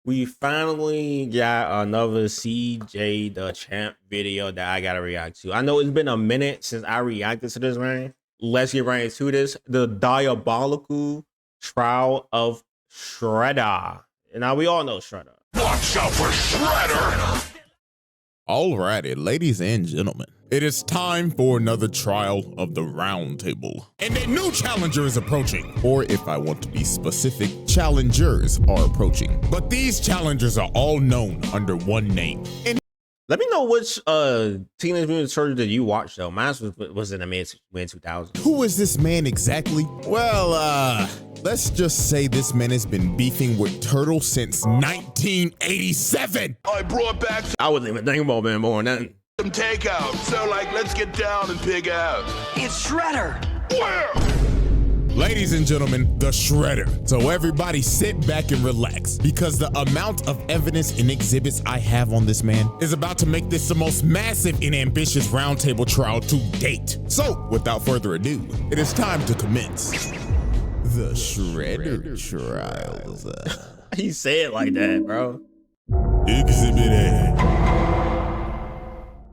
We finally got another CJ the Champ video that I gotta react to. I know it's been a minute since I reacted to this, man. Let's get right into this. The Diabolical Trial of Shredder. And now we all know Shredder. Watch out for Shredder! Alrighty, ladies and gentlemen, it is time for another trial of the round table. And a new challenger is approaching. Or if I want to be specific, challengers are approaching. But these challengers are all known under one name. And let me know which Teenage Mutant Ninja Turtles did you watch though. Mine was in the mid 2000s. who is this man exactly? Well, let's just say this man has been beefing with Turtle since 1987. I brought back I wasn't even thinking about it more than that. some takeout, so let's get down and pig out. It's Shredder! Where? Ladies and gentlemen, the Shredder. So everybody sit back and relax, because the amount of evidence and exhibits I have on this man is about to make this the most massive and ambitious roundtable trial to date. So without further ado, it is time to commence the Shredder trials. He said it like that, bro. Exhibit A.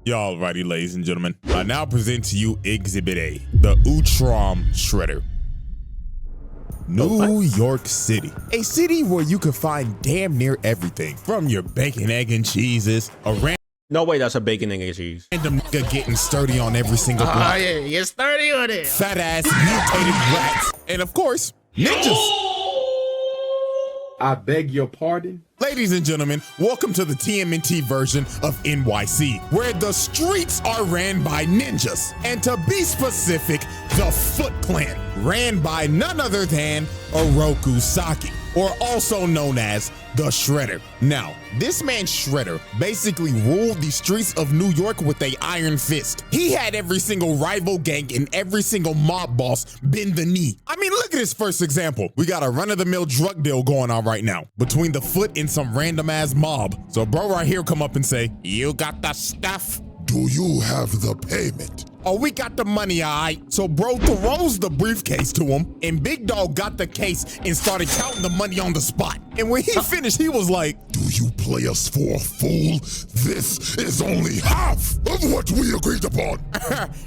Y'all righty, ladies and gentlemen. I now present to you Exhibit A, the Utrom Shredder. New York City, a city where you can find damn near everything from your bacon, egg, and cheeses, a No way, that's a bacon and cheese. random nigga getting sturdy on every single block, yeah, you're sturdy on it. fat ass mutated rats, and of course, ninjas. I beg your pardon? Ladies and gentlemen, welcome to the TMNT version of NYC, where the streets are ran by ninjas. And to be specific, the Foot Clan, ran by none other than Oroku Saki, or also known as the Shredder. Now, this man Shredder basically ruled the streets of New York with a iron fist. He had every single rival gang and every single mob boss bend the knee. I mean, look at his first example. We got a run-of-the-mill drug deal going on right now between the Foot and some random ass mob. So bro right here come up and say, "You got the stuff? Do you have the payment? Oh, we got the money, all right." So bro throws the briefcase to him, and Big Dog got the case and started counting the money on the spot. And when he finished, he was like, Do you play us for a fool? This is only half of what we agreed upon.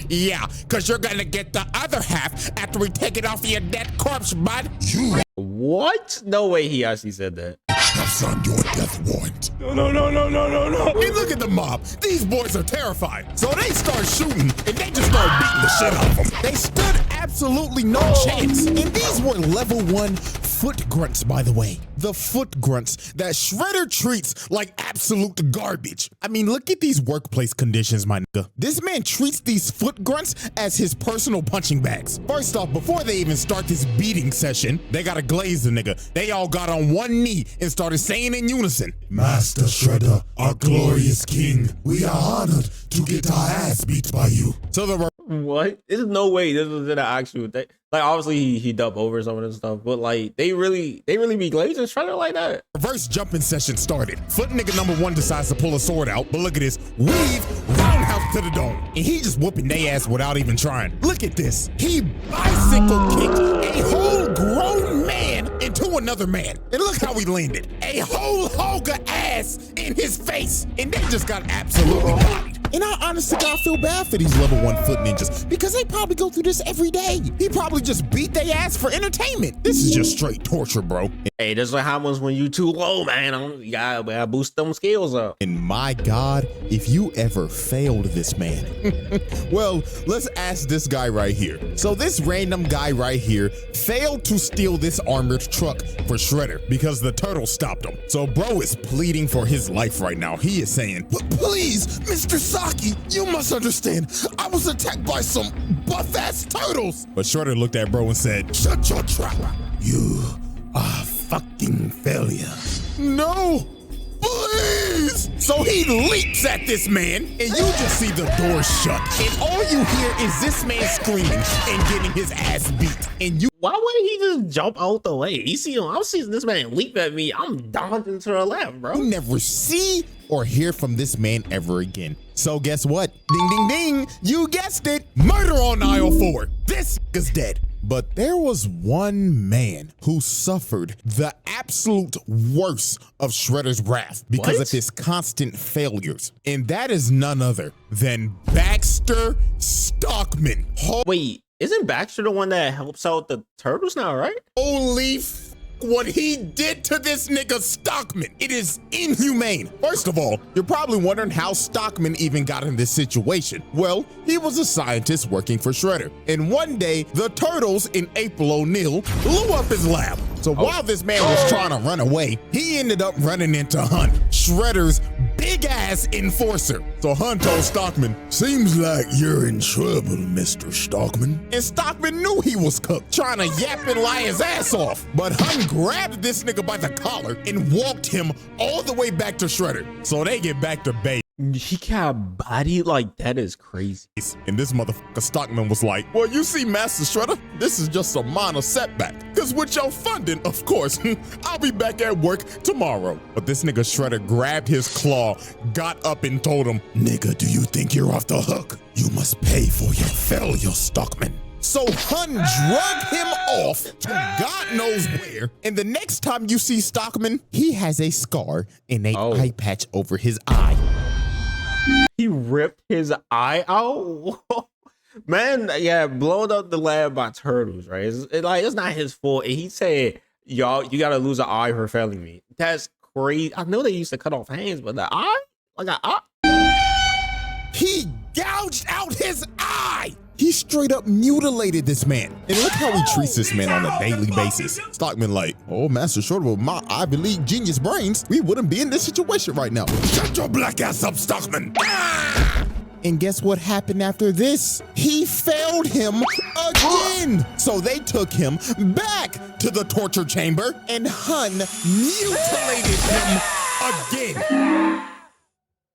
"Yeah, cause you're gonna get the other half after we take it off your dead corpse, bud." You What? No way he actually said that. have signed your death warrant. No. And look at the mob. These boys are terrified. So they start shooting, and they just start beating the shit out of them. They stood absolutely no chance. And these were level 1 foot grunts, by the way. The foot grunts that Shredder treats like absolute garbage. I mean, look at these workplace conditions, my nigga. This man treats these foot grunts as his personal punching bags. First off, before they even start this beating session, they gotta glaze the nigga. They all got on one knee and started saying in unison, Master Shredder, our glorious king, we are honored to get our ass beat by you. so the What? There's no way this was in an actual thing. Like, obviously he dubbed over some of this stuff, but like they really be glazing Shredder like that. reverse jumping session started. Foot nigga number 1 decides to pull a sword out, but look at this. Weave roundhouse to the dome. And he just whooping they ass without even trying. Look at this. He bicycle kicked a whole grown man into another man. And look how he landed. A whole Hoga ass in his face. And they just got absolutely bodied. And I honestly God feel bad for these level 1 foot ninjas, because they probably go through this every day. He probably just beat their ass for entertainment. This is just straight torture, bro. Hey, this is what happens when you too low, man. You gotta boost them skills up. And my God, if you ever failed this man. Well, let's ask this guy right here. So this random guy right here failed to steal this armored truck for Shredder because the turtle stopped him. So bro is pleading for his life right now. He is saying, Please, Mr. Saki, you must understand. I was attacked by some buff-ass turtles. but Shredder looked at bro and said, Shut your trap. You are a fucking failure. "No, please." So he leaps at this man, and you just see the door shut. And all you hear is this man screaming and getting his ass beat. And you Why wouldn't he just jump out the way? You see him, I'm seeing this man leap at me. I'm dodging to the left, bro. never see or hear from this man ever again. So guess what? Ding, ding, ding. You guessed it. Murder on aisle 4. This is dead. But there was one man who suffered the absolute worst of Shredder's wrath because of his constant failures. And that is none other than Baxter Stockman. Wait, isn't Baxter the one that helps out the turtles now, right? Holy what he did to this nigga Stockman. It is inhumane. First of all, you're probably wondering how Stockman even got in this situation. Well, he was a scientist working for Shredder. And one day, the turtles in April O'Neil blew up his lab. So while this man was trying to run away, he ended up running into Hunt, Shredder's big ass enforcer. So Hunt told Stockman, "Seems like you're in trouble, Mr. Stockman." And Stockman knew he was cooked, trying to yap and lie his ass off. But Hunt grabbed this nigga by the collar and walked him all the way back to Shredder. So they get back to base. He got a body like that is crazy. And this motherfucker Stockman was like, "Well, you see, Master Shredder, this is just a minor setback. Cause with your funding, of course, I'll be back at work tomorrow." But this nigga Shredder grabbed his claw, got up and told him, "Nigga, do you think you're off the hook? You must pay for your failure, Stockman." So Hun drug him off to God knows where. And the next time you see Stockman, he has a scar and an eye patch over his eye. He ripped his eye out. Man, yeah, blowing up the lab by turtles, right? It's not his fault. And he said, "Y'all, you gotta lose an eye for failing me." That's crazy. I know they used to cut off hands, but the eye? Like an eye? He gouged out his eye. He straight up mutilated this man. And look how he treats this man on a daily basis. Stockman like, "Oh, Master Shredder, with my Ivy League genius brains, we wouldn't be in this situation right now." "Shut your black ass up, Stockman." And guess what happened after this? He failed him again. So they took him back to the torture chamber and Hun mutilated him again.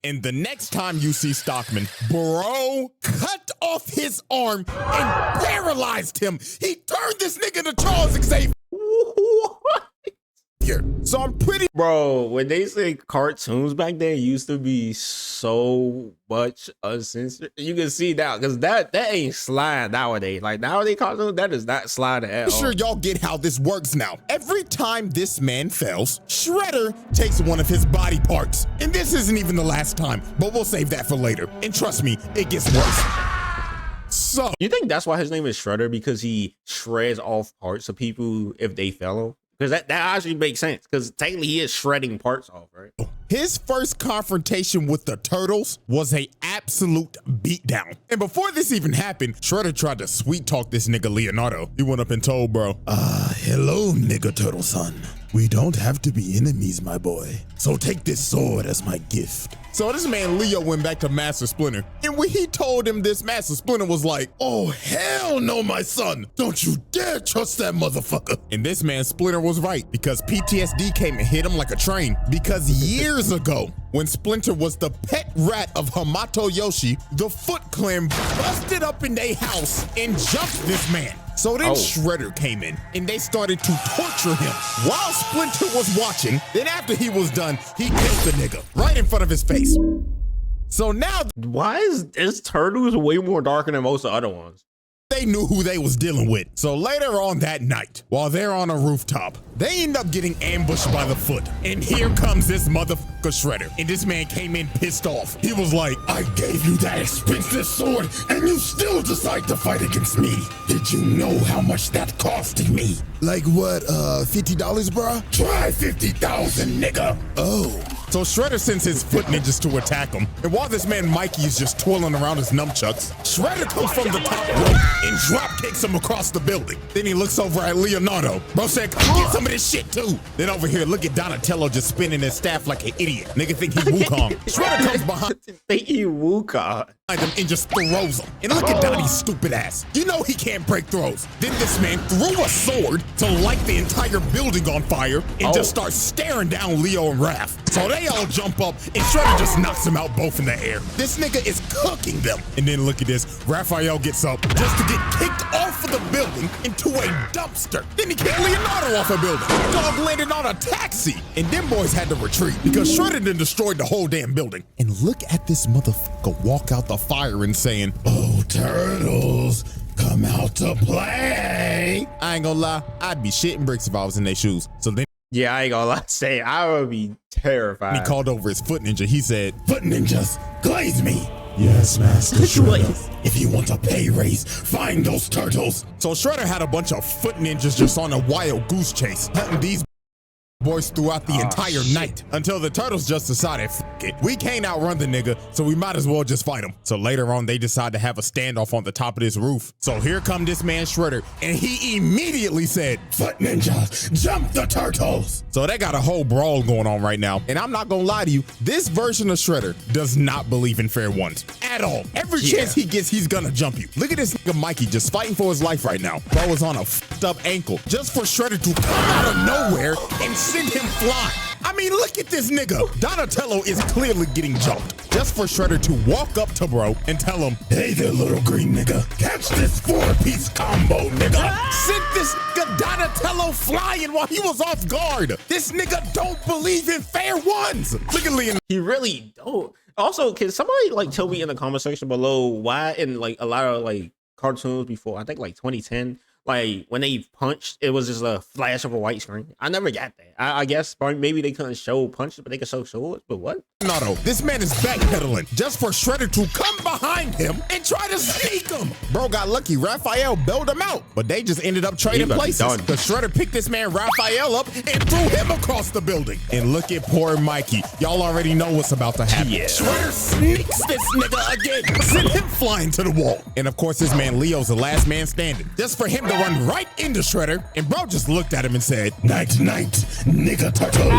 And the next time you see Stockman, bro cut off his arm and paralyzed him. He turned this nigga to Charles Xavier. So I'm pretty... Bro, when they say cartoons back then used to be so much uncensored, you can see now, because that ain't slide nowadays. Like nowadays cartoons, that is not slide at all. Sure, y'all get how this works now. Every time this man fails, Shredder takes one of his body parts. And this isn't even the last time, but we'll save that for later. And trust me, it gets worse. So, you think that's why his name is Shredder? Because he shreds off parts of people if they fail him? Because that actually makes sense, because technically he is shredding parts off, right? His first confrontation with the turtles was a absolute beatdown. And before this even happened, Shredder tried to sweet talk this nigga Leonardo. He went up and told bro, "Hello, nigga turtle son. We don't have to be enemies, my boy. So take this sword as my gift." So this man Leo went back to Master Splinter. And when he told him this, Master Splinter was like, "Oh, hell no, my son. Don't you dare trust that motherfucker." And this man Splinter was right, because PTSD came and hit him like a train. Because years ago, when Splinter was the pet rat of Hamato Yoshi, the Foot Clan busted up in their house and jumped this man. So then Shredder came in and they started to torture him while Splinter was watching. Then after he was done, he killed the nigga right in front of his face. So now, why is this Turtles way more darker than most of the other ones? They knew who they was dealing with. So later on that night, while they're on a rooftop, they end up getting ambushed by the Foot. And here comes this motherfucker Shredder. And this man came in pissed off. He was like, "I gave you that expensive sword and you still decide to fight against me. Did you know how much that costed me?" "Like what, $50, bruh?" "Try 50,000, nigga." Oh. So Shredder sends his foot ninjas to attack him. And while this man Mikey is just twirling around his nunchucks, Shredder comes from the top rope and drop kicks him across the building. Then he looks over at Leonardo. Bro said, "Come get some of this shit too." Then over here, look at Donatello just spinning his staff like an idiot. Nigga think he Wukong. Shredder comes behind think he Wukong him and just throws him. And look at Donnie's stupid ass. You know he can't break throws. Then this man threw a sword to light the entire building on fire and just starts staring down Leo and Raph. So they all jump up and Shredder just knocks them out both in the air. This nigga is cooking them. And then look at this. Raphael gets up just to get kicked off of the building into a dumpster. Then he kicked Leonardo off a building. Dog landed on a taxi. And them boys had to retreat because Shredder then destroyed the whole damn building. And look at this motherfucker walk out the fire and saying, "Oh, turtles, come out to play. I ain't gonna lie, I'd be shitting bricks if I was in their shoes. So then Yeah, I ain't gonna lie. Say, I would be terrified. he called over his foot ninja. He said, Foot ninjas, glaze me. Yes, Master Shredder. If you want a pay raise, find those turtles. so Shredder had a bunch of foot ninjas just on a wild goose chase, hunting these boys throughout the entire night until the turtles just decided, F it, we can't outrun the nigga, so we might as well just fight him. So later on, they decide to have a standoff on the top of this roof. So here come this man Shredder, and he immediately said, Foot ninjas, jump the turtles. so they got a whole brawl going on right now. And I'm not gonna lie to you, this version of Shredder does not believe in fair ones at all. Every chance he gets, he's gonna jump you. Look at this nigga Mikey just fighting for his life right now. Bro is on a fucked up ankle just for Shredder to come out of nowhere and send him flying. I mean, look at this nigga. Donatello is clearly getting jumped just for Shredder to walk up to bro and tell him, Hey there, little green nigga. Catch this 4-piece combo, nigga. sent this nigga Donatello flying while he was off guard. This nigga don't believe in fair ones. Look at Leon. He really don't. Also, can somebody like tell me in the comment section below why in like a lot of like cartoons before, I think like 2010, like when they punched, it was just a flash of a white screen. I never got that. I guess maybe they couldn't show punches, but they could show swords. But what? Leonardo, this man is backpedaling just for Shredder to come behind him and try to sneak him. Bro got lucky. Raphael bailed him out, but they just ended up trading places. The Shredder picked this man Raphael up and threw him across the building. And look at poor Mikey. Y'all already know what's about to happen. Yeah. Shredder sneaks this nigga again, sent him flying to the wall. And of course, this man Leo's the last man standing, just for him to run right into Shredder. And bro just looked at him and said, Night, night, nigga turtle.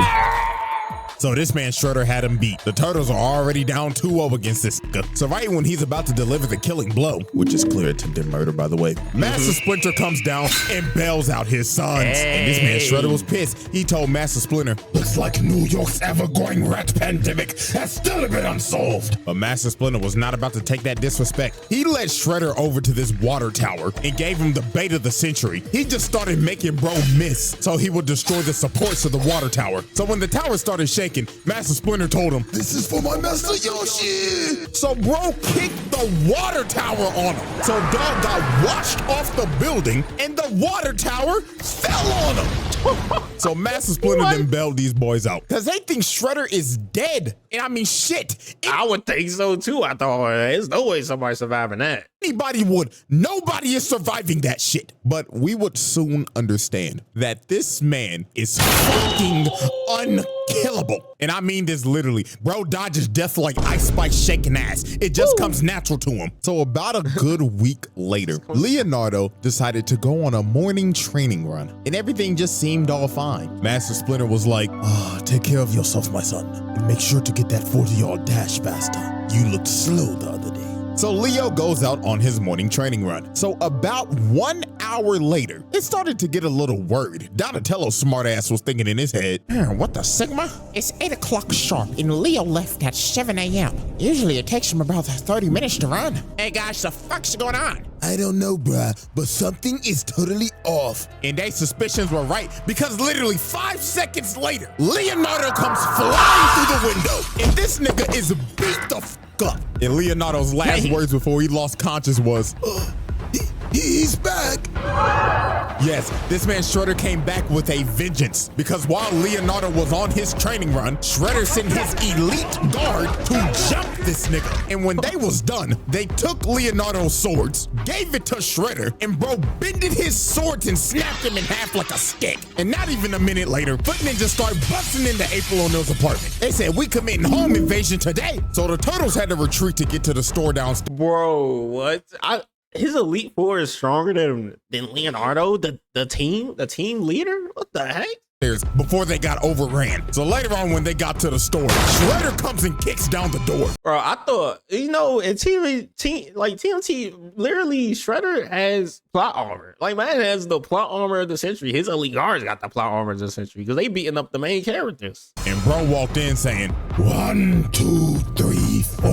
so this man Shredder had him beat. The turtles are already down 2-0 against this nigga. So right when he's about to deliver the killing blow, which is clear attempted murder, by the way, Master Splinter comes down and bails out his sons. And this man Shredder was pissed. He told Master Splinter, Looks like New York's ever-growing rat pandemic has still been unsolved. but Master Splinter was not about to take that disrespect. He led Shredder over to this water tower and gave him the bait of the century. He just started making bro miss so he would destroy the supports of the water tower. So when the tower started shaking, Master Splinter told him, This is for my Master Yoshi. so bro kicked the water tower on him. So dog got washed off the building and the water tower fell on him. So Master Splinter then bailed these boys out because they think Shredder is dead. And I mean, shit. I would think so too. I thought there's no way somebody surviving that. Anybody would. Nobody is surviving that shit. But we would soon understand that this man is fucking unkillable. And I mean this literally. Bro dodges death like Ice Spice shaking ass. It just comes natural to him. So about a good week later, Leonardo decided to go on a morning training run. And everything just seemed all fine. Master Splinter was like, take care of yourself, my son. And make sure to get that 40-yard dash faster. You looked slow the other day. So Leo goes out on his morning training run. So about 1 hour later, it started to get a little worried. Donatello's smartass was thinking in his head, what the Sigma? It's 8 o'clock sharp, and Leo left at 7 a.m. Usually it takes him about 30 minutes to run. Hey guys, the fuck's going on? I don't know, bruh, but something is totally off. And their suspicions were right because literally 5 seconds later, Leonardo comes flying through the window. And this nigga is beat the fuck up. And Leonardo's last words before he lost conscious was, He's back. yes, this man Shredder came back with a vengeance because while Leonardo was on his training run, Shredder sent his elite guard to jump this nigga. And when they was done, they took Leonardo's swords, gave it to Shredder, and bro bended his swords and snapped him in half like a stick. And not even a minute later, Foot Ninja started busting into April O'Neil's apartment. They said, we committing home invasion today. So the turtles had to retreat to get to the store downstairs. Bro, what? His Elite Four is stronger than Leonardo, the team leader? What the heck? Before they got overran. So later on when they got to the store, Shredder comes and kicks down the door. Bro, I thought, in TMNT, literally Shredder has plot armor. Like, man has the plot armor of the century. His elite guards got the plot armor of the century because they beating up the main characters. And bro walked in saying, 1, 2, 3, 4.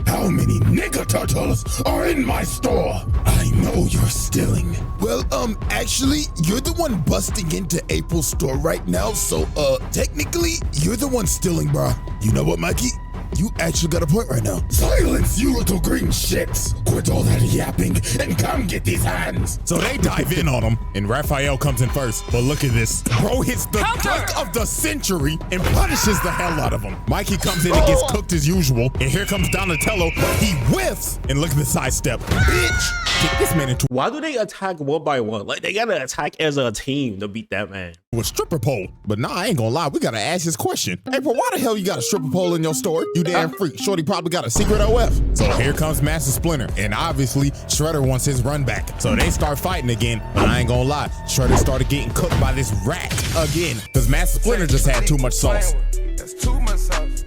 How many nigga turtles are in my store? I know you're stealing. Well, actually, you're the one busting into April's store right now, so, technically, you're the one stealing, bro. You know what, Mikey? You actually got a point right now. Silence, you little green shits! quit all that yapping and come get these hands. So they dive in on him, and Raphael comes in first. But look at this. Bro hits the cook of the century and punishes the hell out of him. Mikey comes in and gets cooked as usual. And here comes Donatello, but he whiffs. And look at the sidestep. Bitch, kick this man into Why do they attack one by one? Like, they gotta attack as a team to beat that man. a stripper pole. But nah, I ain't gonna lie, we gotta ask this question. April, why the hell you got a stripper pole in your store? You damn freak. Shorty probably got a secret OF. So here comes Master Splinter, and obviously Shredder wants his run back. So they start fighting again, but I ain't gonna lie, Shredder started getting cooked by this rat again, because Master Splinter just had too much sauce. That's too much sauce.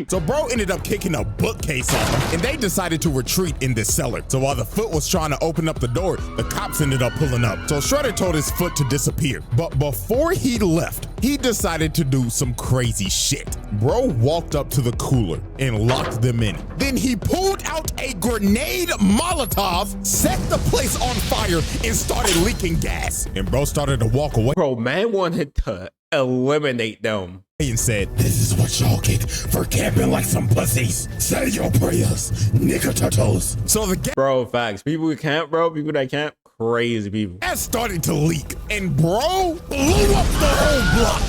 So bro ended up kicking a bookcase off him, and they decided to retreat in this cellar. So while the foot was trying to open up the door, the cops ended up pulling up. So Shredder told his foot to disappear. But before he left, he decided to do some crazy shit. Bro walked up to the cooler and locked them in. Then he pulled out a grenade Molotov, set the place on fire, and started leaking gas. And bro started to walk away Bro, man wanted to eliminate them. and said, This is what y'all get for camping like some pussies. Say your prayers, nigga turtles. so the gas Bro, facts. People who camp, bro, people that camp, crazy people. started to leak, and bro blew up the whole block.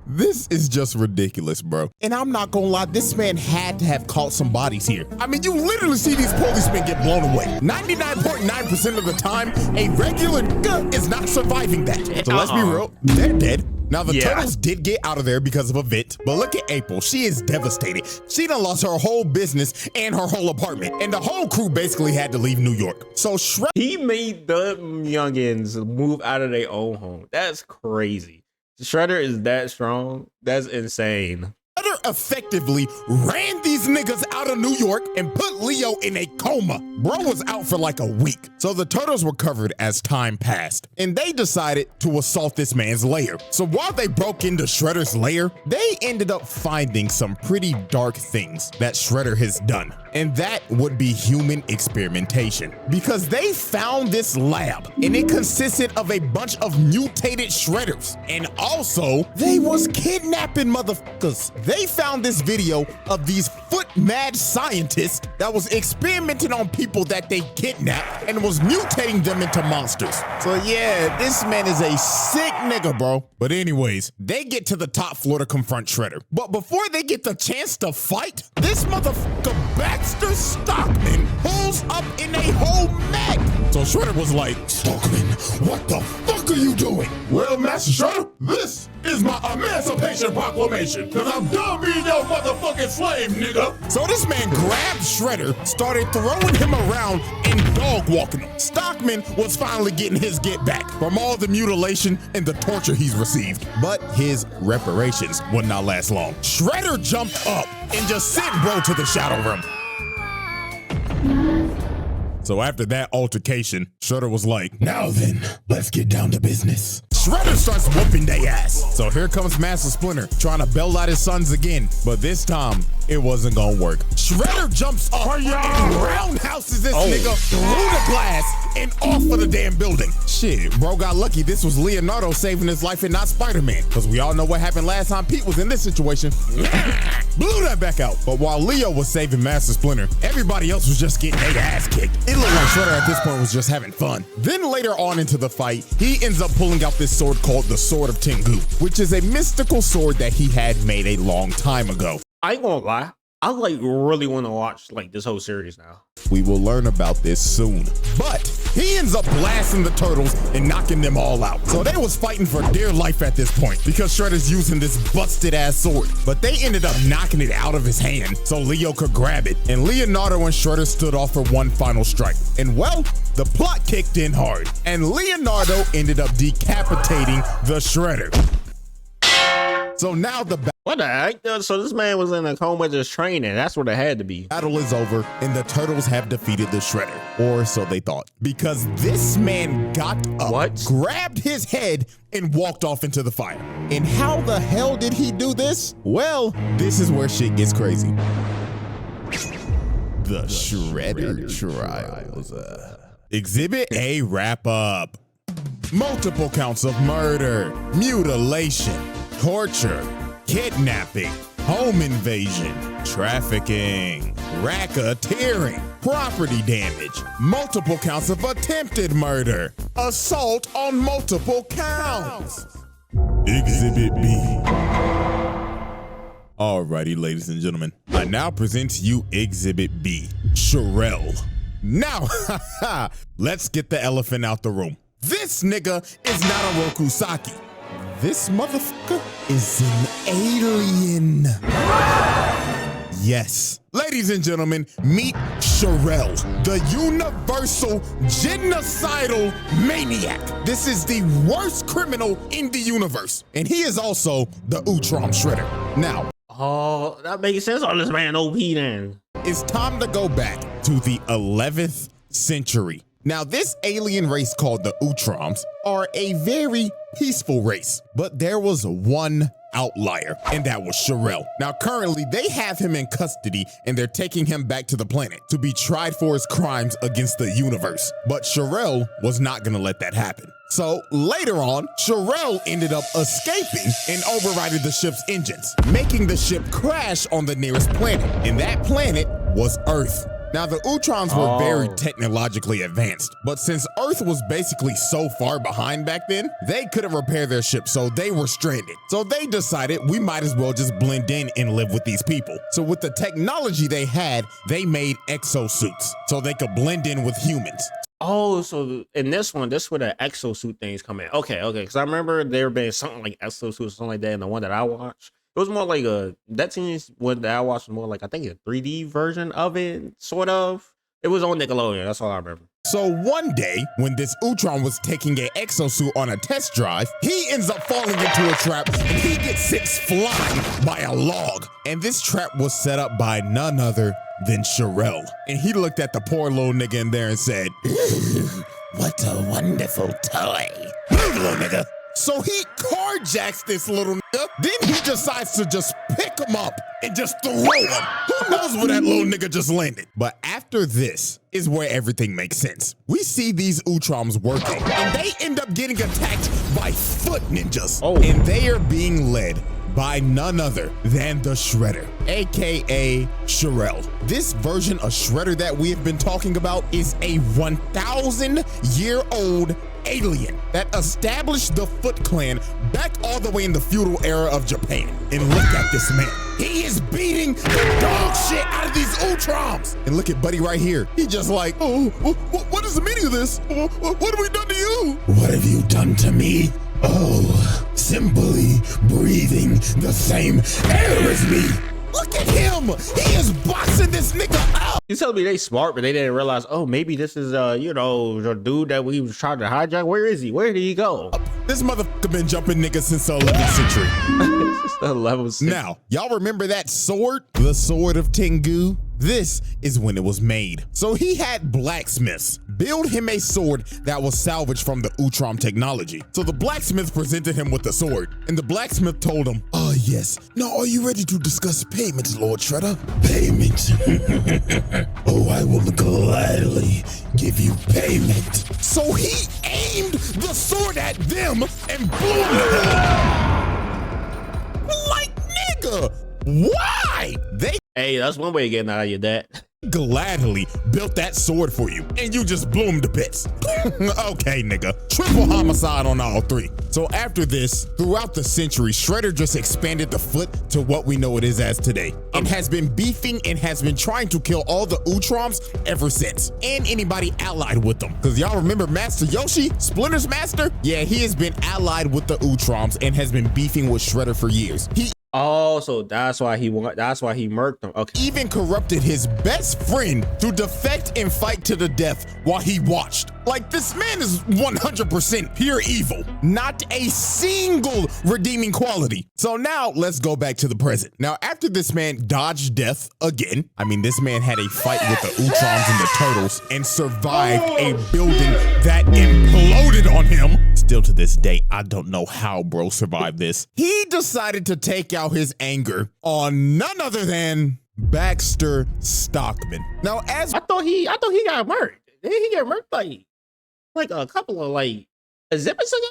This is just ridiculous, bro. And I'm not gonna lie, this man had to have caught some bodies here. I mean, you literally see these policemen get blown away. 99.9% of the time, a regular nigga is not surviving that. So let's be real, they're dead. Now, the turtles did get out of there because of a vent, but look at April. She is devastated. She done lost her whole business and her whole apartment, and the whole crew basically had to leave New York. So Shredder He made them youngins move out of their own home. That's crazy. Shredder is that strong. That's insane. effectively ran these niggas out of New York and put Leo in a coma. Bro was out for like a week. So the turtles recovered as time passed, and they decided to assault this man's lair. So while they broke into Shredder's lair, they ended up finding some pretty dark things that Shredder has done. And that would be human experimentation, because they found this lab and it consisted of a bunch of mutated Shredders. And also they was kidnapping motherfuckers. They found this video of these foot mad scientists that was experimenting on people that they kidnapped and was mutating them into monsters. So yeah, this man is a sick nigga, bro. But anyways, they get to the top floor to confront Shredder. But before they get the chance to fight, this motherfucker Baxter Stockman pulls up in a whole mech. So Shredder was like, Stockman, what the fuck are you doing? well, Master Shredder, this is my Emancipation Proclamation, because I'm done being your motherfucking slave, nigga. So this man grabbed Shredder, started throwing him around and dog walking him. Stockman was finally getting his get back from all the mutilation and the torture he's received. But his reparations would not last long. Shredder jumped up and just sent bro to the shadow room. So after that altercation, Shredder was like, Now then, let's get down to business. Shredder starts whooping they ass. So here comes Master Splinter trying to bail out his sons again, but this time it wasn't gonna work. Shredder jumps up and roundhouses this nigga through the glass and off of the damn building. Shit, bro got lucky this was Leonardo saving his life and not Spider-Man, because we all know what happened last time Pete was in this situation. Blew that back out. But while Leo was saving Master Splinter, everybody else was just getting their ass kicked. It looked like Shredder at this point was just having fun. Then later on into the fight, he ends up pulling out this sword called the Sword of Tengu, which is a mystical sword that he had made a long time ago. I ain't gonna lie. I like really want to watch like this whole series now. We will learn about this soon. But he ends up blasting the turtles and knocking them all out. So they was fighting for dear life at this point because Shredder's using this busted ass sword. But they ended up knocking it out of his hand so Leo could grab it. And Leonardo and Shredder stood off for one final strike. And well, the plot kicked in hard. And Leonardo ended up decapitating the Shredder. So now the What the heck? So this man was in a coma just training. That's what it had to be. battle is over and the turtles have defeated the Shredder, or so they thought, because this man got up, grabbed his head and walked off into the fire. And how the hell did he do this? Well, this is where shit gets crazy. The Shredder trials. Exhibit A wrap up. Multiple counts of murder, mutilation, torture, kidnapping, home invasion, trafficking, racketeering, property damage, multiple counts of attempted murder, assault on multiple counts. Exhibit B. Alrighty, ladies and gentlemen, I now present to you Exhibit B, Sherelle. Now, let's get the elephant out the room. This nigga is not a Rokusaki. This motherfucker is an alien. Yes. Ladies and gentlemen, meet Sherelle, the universal genocidal maniac. This is the worst criminal in the universe. And he is also the Utrom Shredder. Now, oh, that makes sense on this man OP then. it's time to go back to the 11th century. Now, this alien race called the Utroms are a very peaceful race, but there was one outlier, and that was Sherelle. Now, currently, they have him in custody, and they're taking him back to the planet to be tried for his crimes against the universe. But Sherelle was not gonna let that happen. So later on, Sherelle ended up escaping and overriding the ship's engines, making the ship crash on the nearest planet, and that planet was Earth. Now, the Utroms were very technologically advanced, but since Earth was basically so far behind back then, they couldn't repair their ship, so they were stranded. So they decided we might as well just blend in and live with these people. So with the technology they had, they made exosuits so they could blend in with humans. Oh, so in this one, this is where the exosuit things come in. Okay, because I remember there being something like exosuit or something like that in the one that I watched. It was more like that seems what I watched was more like, I think a 3D version of it, sort of. It was on Nickelodeon, that's all I remember. So one day, when this Utrom was taking an exosuit on a test drive, he ends up falling into a trap and he gets sent flying by a log. And this trap was set up by none other than Sherelle. And he looked at the poor little nigga in there and said, "What a wonderful toy. Move, little nigga." So he carjacks this little nigga, then he decides to just pick him up and just throw him. Who knows where that little nigga just landed? But after this is where everything makes sense. We see these Utroms working, and they end up getting attacked by foot ninjas. Oh. And they are being led by none other than the Shredder, aka Sherelle. This version of Shredder that we have been talking about is a 1,000-year-old alien that established the Foot Clan back all the way in the feudal era of Japan. And look at this man. He is beating the dog shit out of these Utroms. And look at Buddy right here. He just like, oh, what is the meaning of this? What have we done to you? What have you done to me? Oh, simply breathing the same air as me. Look at him. He is boxing this nigga up. You telling me they smart, but they didn't realize, oh, maybe this is, the dude that we was trying to hijack. Where is he? Where did he go? This motherfucker been jumping niggas since the 11th century. It's just a level 6. Now, y'all remember that sword? The sword of Tengu? This is when it was made. So he had blacksmiths build him a sword that was salvaged from the Utrom technology. So the blacksmith presented him with the sword, and the blacksmith told him, "Oh yes, now are you ready to discuss payment, Lord Shredder?" "Payment? Oh, I will gladly give you payment." So he aimed the sword at them and blew them. Like, nigga, why? They Hey, that's one way of getting out of your debt. gladly built that sword for you, and you just blew him to bits. Okay, nigga. Triple homicide on all three. So after this, throughout the century, Shredder just expanded the Foot to what we know it is as today, and has been beefing and has been trying to kill all the Utroms ever since, and anybody allied with them. Because y'all remember Master Yoshi, Splinter's master? Yeah, he has been allied with the Utroms and has been beefing with Shredder for years. He Oh, so that's why he murked them. Okay. even corrupted his best friend to defect and fight to the death while he watched. Like, this man is 100% pure evil. Not a single redeeming quality. So now let's go back to the present. Now, after this man dodged death again, I mean, this man had a fight with the Utroms and the Turtles and survived a building that imploded on him. Still to this day, I don't know how bro survived this. He decided to take out his anger on none other than Baxter Stockman. Now, as I thought he got murked. Did he get murked like a couple of exhibits ago?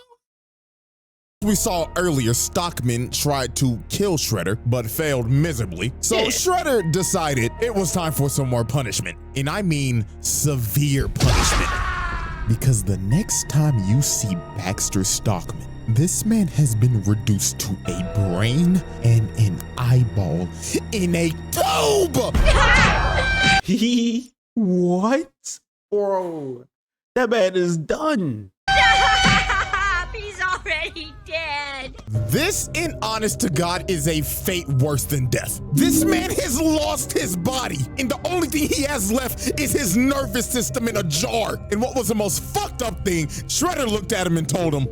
We saw earlier, Stockman tried to kill Shredder, but failed miserably. So Shredder decided it was time for some more punishment. And I mean severe punishment. Because the next time you see Baxter Stockman, this man has been reduced to a brain and an eyeball in a tube. What? Bro, that man is done. He's already dead. This, in honest to God, is a fate worse than death. This man has lost his body, and the only thing he has left is his nervous system in a jar. And what was the most fucked up thing, Shredder looked at him and told him,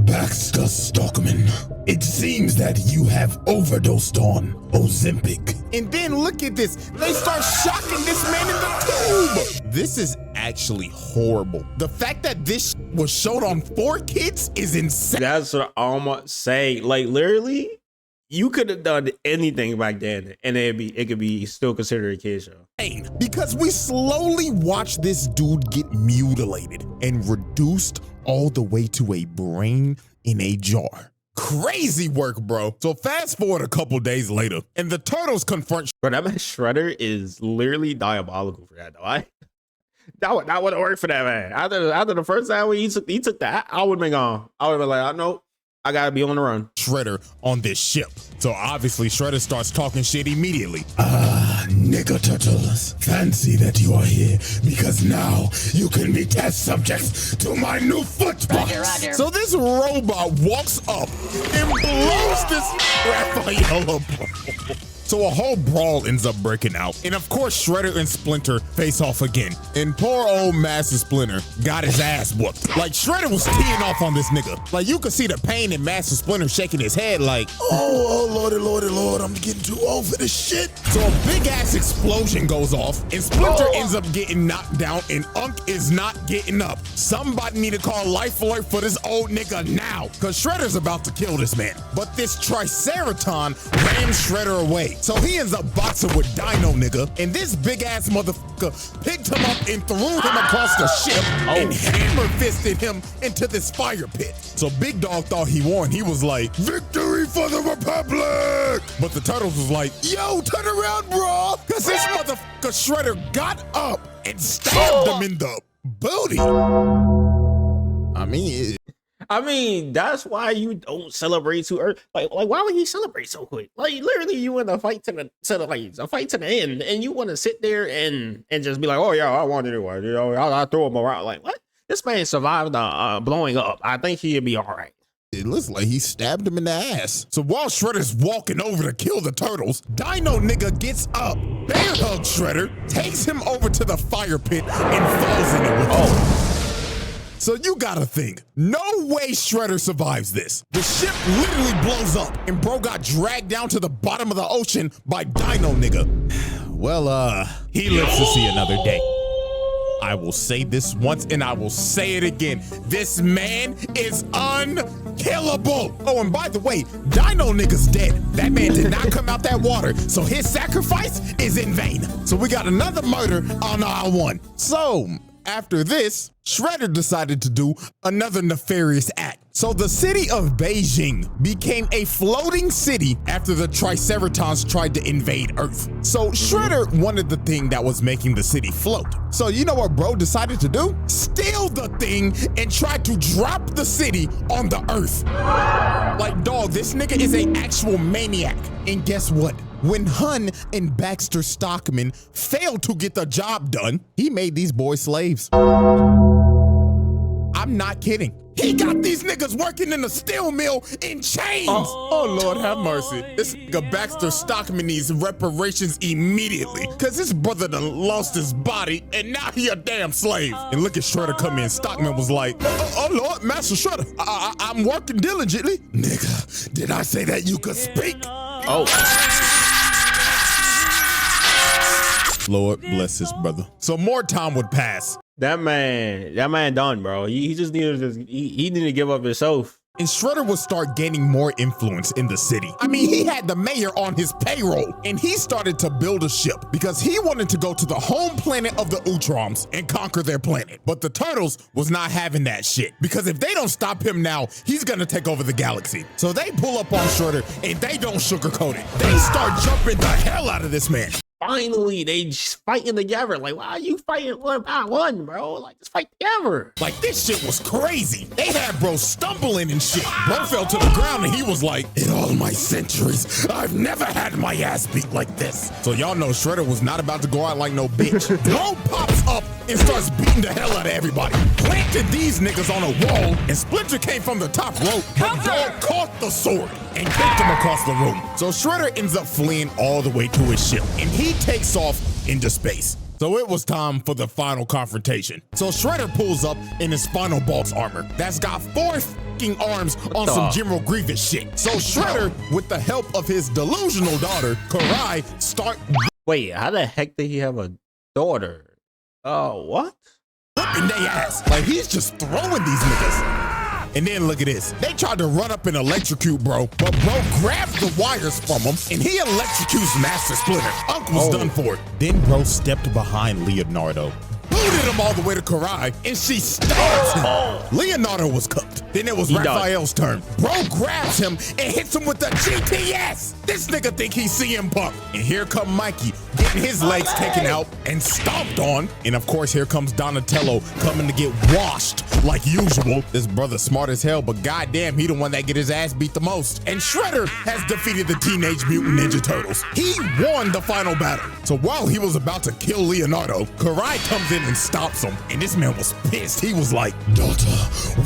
Baxter Stockman, it seems that you have overdosed on Ozempic. and then look at this, they start shocking this man in the tube. This is actually horrible. The fact that this was showed on 4Kids is insane. That's what I'm saying. Like, literally, you could have done anything back then, and it could be still considered a kid show. Because we slowly watch this dude get mutilated and reduced all the way to a brain in a jar. Crazy work, bro. So fast forward a couple days later, and the Turtles confront. Bro, that man Shredder is literally diabolical for that, though. That wouldn't work for that man. After the first time when he took that, I would have been gone. I would have been like, I know, I gotta be on the run. Shredder on this ship. So obviously Shredder starts talking shit immediately. Nigga Turtles, fancy that you are here because now you can be test subjects to my new foot box. So this robot walks up and blows this Raphael up. So a whole brawl ends up breaking out. And of course, Shredder and Splinter face off again. And poor old Master Splinter got his ass whooped. Like, Shredder was teeing off on this nigga. Like, you could see the pain in Master Splinter shaking his head like, Oh, lordy, lordy, lord, I'm getting too old for this shit. so a big ass explosion goes off and Splinter ends up getting knocked down and Unk is not getting up. Somebody need to call Life Alert for this old nigga now, cause Shredder's about to kill this man. But this Triceraton rams Shredder away. So he ends up boxing with Dino nigga, and this big ass motherfucker picked him up and threw him across the ship and hammer fisted him into this fire pit. So Big Dog thought he won. He was like, Victory for the Republic! but the Turtles was like, yo, turn around, bro, cause this motherfucker Shredder got up and stabbed him in the booty. I mean, that's why you don't celebrate too early. Like, why would he celebrate so quick? Like, literally, you in a fight to the end, and you want to sit there and just be like, oh yeah, I want to do it. You know, I throw him around. Like, what? This man survived blowing up. I think he'd be all right. It looks like he stabbed him in the ass. So while Shredder's walking over to kill the Turtles, Dino nigga gets up, bear hugs Shredder, takes him over to the fire pit, and falls in it with him. So you gotta think, no way Shredder survives this. The ship literally blows up, and bro got dragged down to the bottom of the ocean by Dino nigga. Well, he lives to see another day. I will say this once and I will say it again. This man is unkillable. Oh, and by the way, Dino nigga's dead. That man did not come out that water, so his sacrifice is in vain. So we got another murder on aisle one. So after this, Shredder decided to do another nefarious act. So the city of Beijing became a floating city after the Triceratons tried to invade Earth. So Shredder wanted the thing that was making the city float. So you know what bro decided to do? Steal the thing and try to drop the city on the Earth. Like, dog, this nigga is an actual maniac. And guess what? When Hun and Baxter Stockman failed to get the job done, he made these boys slaves. I'm not kidding. He got these niggas working in a steel mill in chains. Oh Lord, have mercy. This nigga Baxter Stockman needs reparations immediately, cause his brother done lost his body and now he a damn slave. And look at Shredder come in. Stockman was like, oh Lord, Master Shredder, I'm working diligently. Nigga, did I say that you could speak? Oh. Lord bless his brother. So more time would pass. That man done, bro. He just needed he needed to give up himself. and Shredder would start gaining more influence in the city. I mean, he had the mayor on his payroll, and he started to build a ship because he wanted to go to the home planet of the Utroms and conquer their planet. But the Turtles was not having that shit, because if they don't stop him now, he's gonna take over the galaxy. So they pull up on Shredder, and they don't sugarcoat it. They start jumping the hell out of this man. Finally, they just fighting together. Like, why are you fighting one by one, bro? Like, just fight together. Like, this shit was crazy. They had bro stumbling and shit. Bro fell to the ground and he was like, in all my centuries, I've never had my ass beat like this. So y'all know Shredder was not about to go out like no bitch. Bro pops up and starts beating the hell out of everybody. Planted these niggas on a wall, and Splinter came from the top rope, but Dog caught the sword and kicked him across the room. So Shredder ends up fleeing all the way to his ship, and he takes off into space. So it was time for the final confrontation. So Shredder pulls up in his final boss armor that's got 4 fucking arms on some General Grievous shit. So Shredder, with the help of his delusional daughter, Karai, start— Wait, how the heck did he have a daughter? Oh, what? whipping their ass. Like, he's just throwing these niggas. And then look at this. They tried to run up and electrocute bro, but bro grabs the wires from him and he electrocutes Master Splinter. Unc was done for. Then bro stepped behind Leonardo, booted him all the way to Karai, and she stabs him. Leonardo was cooked. Then it was Raphael's turn. Bro grabs him and hits him with the GPS. This nigga think he's CM Punk. And here come Mikey, getting his legs taken out and stomped on. And of course, here comes Donatello coming to get washed like usual. This brother smart as hell, but goddamn, he the one that get his ass beat the most. And Shredder has defeated the Teenage Mutant Ninja Turtles. He won the final battle. So while he was about to kill Leonardo, Karai comes in and stops him. And this man was pissed. He was like, Daughter,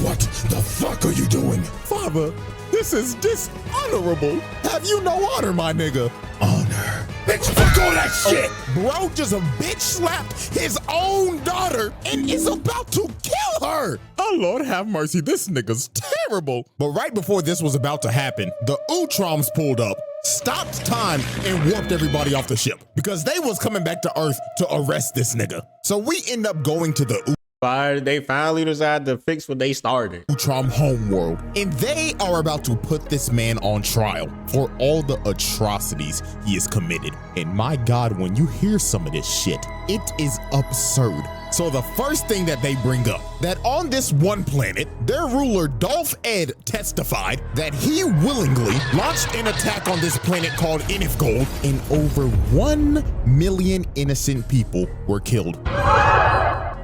what the fuck are you doing? Father, this is dishonorable. Have you no honor, my nigga? Honor. Bitch, fuck all that shit! Bro just a bitch slapped his own daughter and is about to kill her. Oh, Lord have mercy, this nigga's terrible. But right before this was about to happen, the Utroms pulled up, stopped time, and warped everybody off the ship because they was coming back to Earth to arrest this nigga. So we end up going to the They finally decided to fix what they started. Utrom homeworld, and they are about to put this man on trial for all the atrocities he has committed. And my God, when you hear some of this shit, it is absurd. So the first thing that they bring up, that on this one planet, their ruler Dolph Ed testified that he willingly launched an attack on this planet called Inifgold, and over 1 million innocent people were killed.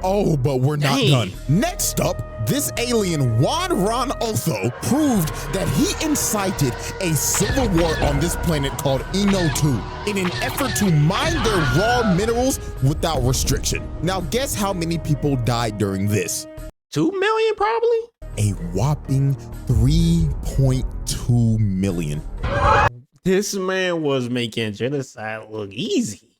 Oh, but we're not done. Next up, this alien Juan Ron Otho proved that he incited a civil war on this planet called Eno 2 in an effort to mine their raw minerals without restriction. Now guess how many people died during this? 2 million probably? A whopping 3.2 million. This man was making genocide look easy.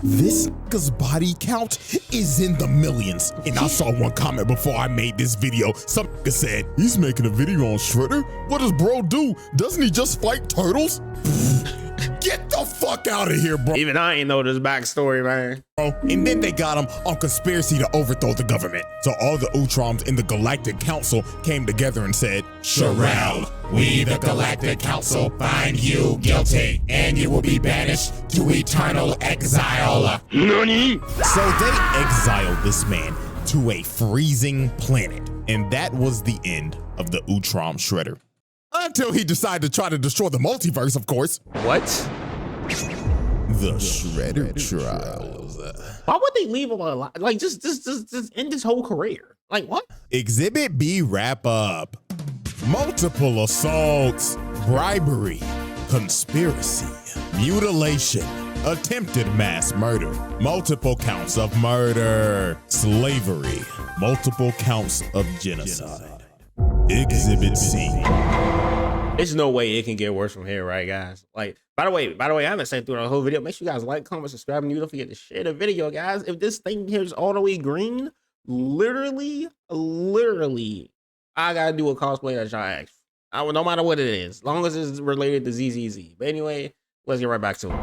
This nigga's body count is in the millions. And I saw one comment before I made this video. Some nigga said, he's making a video on Shredder? What does bro do? Doesn't he just fight turtles? Get the fuck out of here, bro. Even I ain't know this backstory, man. And then they got him on conspiracy to overthrow the government. So all the Utroms in the Galactic Council came together and said, Sherelle, we the Galactic Council find you guilty, and you will be banished to eternal exile. NANI? So they exiled this man to a freezing planet. And that was the end of the Utrom Shredder. Until he decided to try to destroy the multiverse, of course. What? The Shredder Trials. Why would they leave him alive? Like, just end his whole career. Like, what? Exhibit B wrap up. Multiple assaults, bribery, conspiracy, mutilation, attempted mass murder, multiple counts of murder, slavery, multiple counts of genocide. Exhibit C. There's no way it can get worse from here, right, guys? Like, by the way, I haven't said through the whole video. Make sure you guys like, comment, subscribe, and you don't forget to share the video, guys. If this thing here is all the way green, literally, I gotta do a cosplay that y'all ask. No matter what it is, as long as it's related to ZZZ. But anyway, let's get right back to it.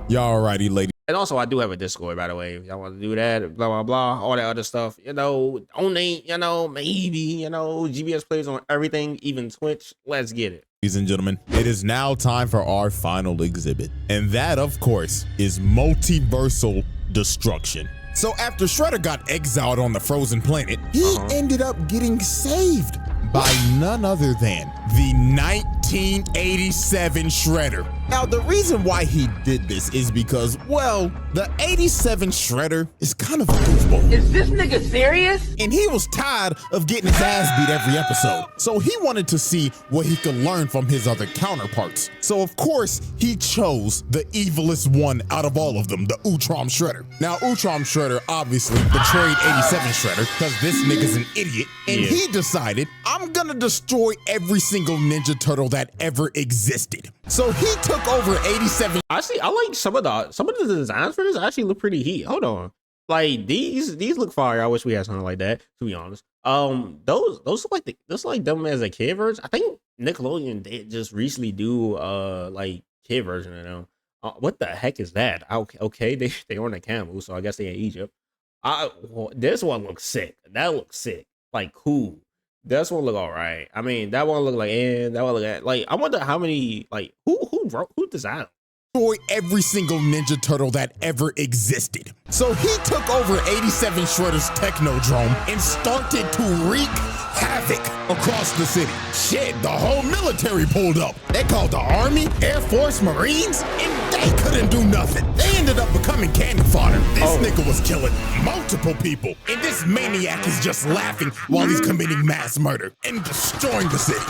Y'all alrighty, ladies. And also, I do have a Discord, by the way. If y'all want to do that, blah, blah, blah, all that other stuff. You know, donate, you know, maybe, you know, GBS plays on everything, even Twitch. Let's get it. Ladies and gentlemen, it is now time for our final exhibit. And that, of course, is multiversal destruction. So after Shredder got exiled on the frozen planet, he ended up getting saved by none other than the 1987 Shredder. Now, the reason why he did this is because, well, the 87 Shredder is kind of a goofball. Is this nigga serious? And he was tired of getting his ass beat every episode. So he wanted to see what he could learn from his other counterparts. So of course, he chose the evilest one out of all of them, the Utrom Shredder. Now, Utrom Shredder obviously betrayed 87 Shredder because this nigga's an idiot. And he decided, I'm gonna destroy every single Ninja Turtle that ever existed. So he took over 87. Actually, I like some of the designs for this actually look pretty heat. Hold on. Like these look fire. I wish we had something like that, to be honest. Those look like those like them as a kid version. I think Nickelodeon did just recently do like kid version of them. What the heck is that? Okay, they on a camel, so I guess they in Egypt. This one looks sick. That looks sick. Like cool. This one look all right. I mean, that one look like, that one look like. I wonder how many like who designed. Destroy every single Ninja Turtle that ever existed. So he took over 87 Shredder's Technodrome and started to wreak havoc across the city. Shit, the whole military pulled up. They called the Army, Air Force, Marines, and they couldn't do nothing. They ended up becoming cannon fodder. This nigga was killing multiple people. And this maniac is just laughing while he's committing mass murder and destroying the city.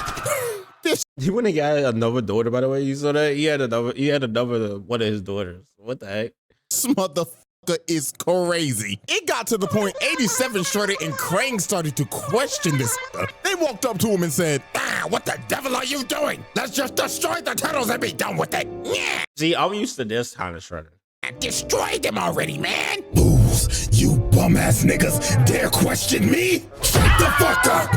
He went and got another daughter, by the way. You saw that? He had another one of his daughters. What the heck? This motherfucker is crazy. It got to the point 87 Shredder and Krang started to question this. They walked up to him and said, what the devil are you doing? Let's just destroy the turtles and be done with it. Yeah. See, I'm used to this kind of Shredder. I destroyed them already, man. Fools, you bum ass niggas dare question me? Shut the fuck up.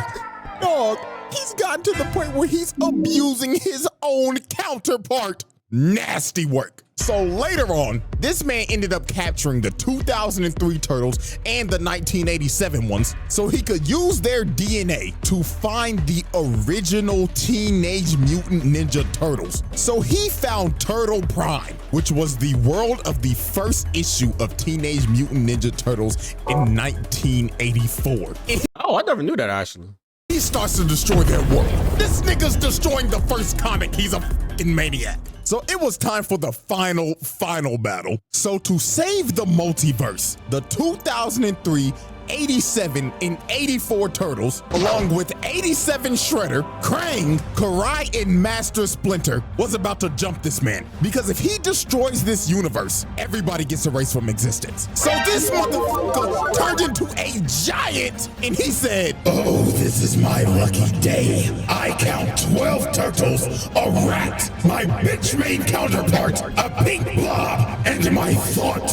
Dog, he's gotten to the point where he's abusing his own counterpart. Nasty work. So later on, this man ended up capturing the 2003 Turtles and the 1987 ones so he could use their DNA to find the original Teenage Mutant Ninja Turtles. So he found Turtle Prime, which was the world of the first issue of Teenage Mutant Ninja Turtles in 1984. Oh, I never knew that actually. He starts to destroy their world. This nigga's destroying the first comic. He's a fucking maniac. So it was time for the final battle. So to save the multiverse, the 2003, 87, and 84 Turtles, along with 87 Shredder, Krang, Karai, and Master Splinter, was about to jump this man. Because if he destroys this universe, everybody gets erased from existence. So this motherfucker turned into a giant, and he said, Oh, this is my lucky day. I count 12 turtles, a rat, my bitch-made counterpart, a pink blob, and my thought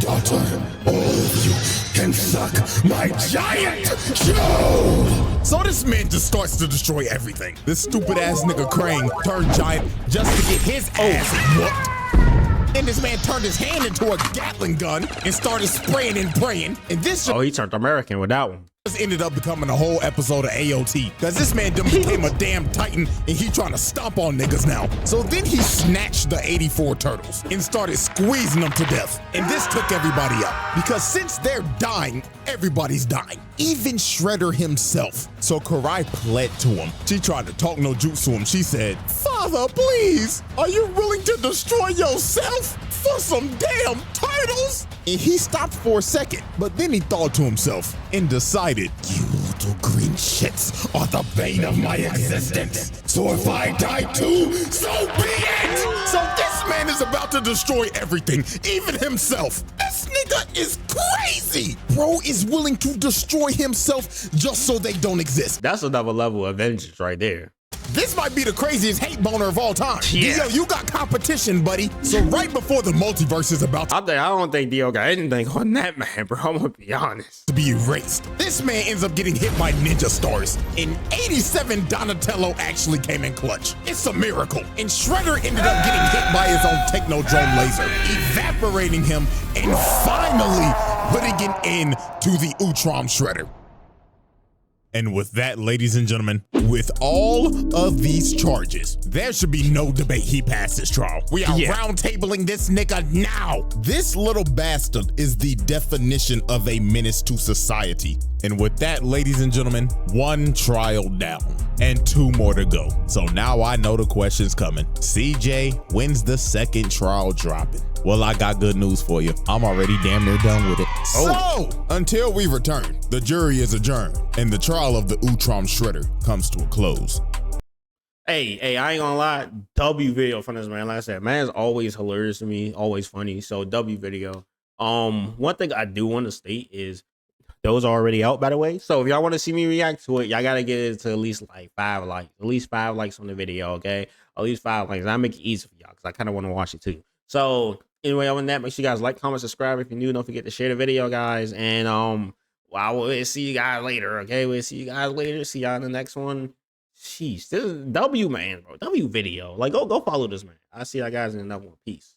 daughter. All of you can suck my giant show! So this man just starts to destroy everything. This stupid ass nigga Krang turned giant just to get his ass whooped. And this man turned his hand into a Gatling gun and started spraying and praying. And this he turned American with that one. just ended up becoming a whole episode of AOT. Cause this man done became a damn titan and he trying to stomp on niggas now. So then he snatched the 84 turtles and started squeezing them to death. And this took everybody out. Because since they're dying, everybody's dying. Even Shredder himself. So Karai pled to him. She tried to talk no jutsu to him. She said, "Father, please, are you willing to destroy yourself for some damn turtles?" And he stopped for a second, but then he thought to himself and decided, You little green shits are the bane of my existence. So if I die too, so be it! so this man is about to destroy everything, even himself. This nigga is crazy. Bro is willing to destroy himself just so they don't exist. That's another level of vengeance right there. This might be the craziest hate boner of all time. Yeah. Dio, you got competition, buddy. So right before the multiverse is about I don't think Dio got anything on that man, bro. I'm gonna be honest. to be erased, this man ends up getting hit by ninja stars. In 87, Donatello actually came in clutch. It's a miracle. And Shredder ended up getting hit by his own Technodrome laser, evaporating him and finally putting an end to the Utrom Shredder. And with that, ladies and gentlemen, with all of these charges, there should be no debate he passed his trial. We are round-tabling this nigga now. This little bastard is the definition of a menace to society. And with that, ladies and gentlemen, 1 trial down and 2 more to go. So now I know the question's coming. CJ, when's the 2nd trial dropping? Well, I got good news for you. I'm already damn near done with it. So, until we return, the jury is adjourned and the trial of the Utrom Shredder comes to a close. Hey, I ain't gonna lie. W video from this man. Like I said, man's always hilarious to me, always funny. So W video. One thing I do want to state is those are already out, by the way. So if y'all want to see me react to it, y'all gotta get it to at least like 5 likes. At least 5 likes on the video, okay? At least 5 likes. I make it easy for y'all because I kind of want to watch it too. So anyway, other than that, make sure you guys like, comment, subscribe if you're new. Don't forget to share the video, guys. And I will see you guys later. Okay, we'll see you guys later. See y'all in the next one. Sheesh, this is W man, bro. W video. Like, go follow this man. I'll see y'all guys in another one. Peace.